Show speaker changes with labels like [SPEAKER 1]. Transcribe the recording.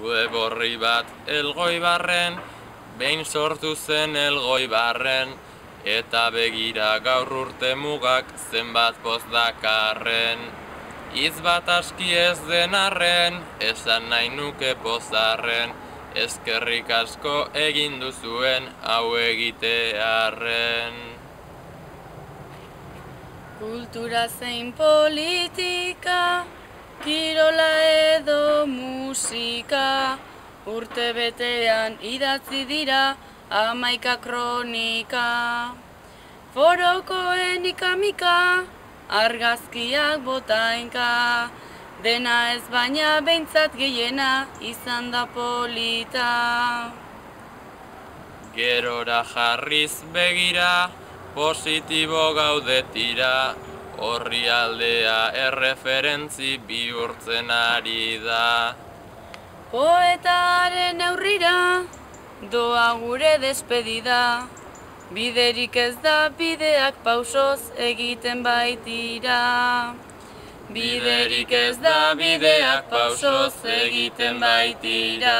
[SPEAKER 1] Web horri bat Elgoibarren, behin sortu zen Elgoibarren, eta begira gaur urte mugak zenbat poz dakarren. Hitz bat aski ez den arren, esan nahi nuke pozarren, eskerrik asko egin duzuen hau egitearren.
[SPEAKER 2] Kultura zein politika, kirola edo musika, urte betean idatzi dira 11 kronika. Forokoen ikamika, argazkiak botainka, dena ez baina behintzat gehiena izan da polita.
[SPEAKER 1] Gerora jarriz begira, positibo gaudetira, horri aldea erreferentzi bihurtzen ari da.
[SPEAKER 2] Poetaren neurrira, doa gure despedida, biderik ez da bideak pausoz egiten baitira.
[SPEAKER 1] Biderik ez da bideak pausoz egiten baitira.